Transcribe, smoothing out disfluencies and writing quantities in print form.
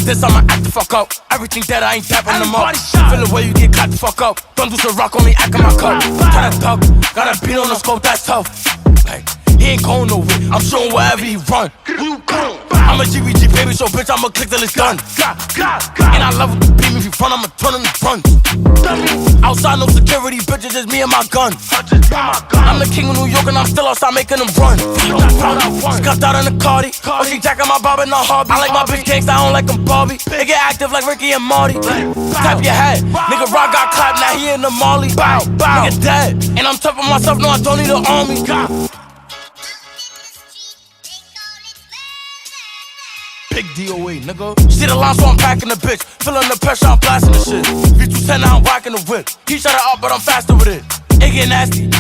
this, I'ma act the fuck up. Everything that I ain't tapping them up. Feel the way you get caught the fuck up. Don't do some rock on me, act in my cup. Try to duck, got a beat on the scope, that's tough. Like, he ain't going nowhere, I'm shooting wherever he run. I'm a GBG baby, so bitch, I'ma click till it's done. And I love the beam, if you front, I'ma turn him to front. Outside, no security, bitches, just me and my gun. I'm the king of New York and I'm still outside making them run. Scuffed out in the Cardi, oh, she jacking my bob and no hobby. I like my bitch gangsta, I don't like them Barbie. They get active like Ricky and Marty. Tap your head, nigga Rock got clapped, now he in the Molly. Bow, bow, nigga dead, and I'm tough on myself, no I don't need an army. Big DOA, nigga. See the line, so I'm packing the bitch. Feeling the pressure, I'm blasting the shit. V210, now I'm rocking the whip. He shut it up, but I'm faster with it. It get nasty.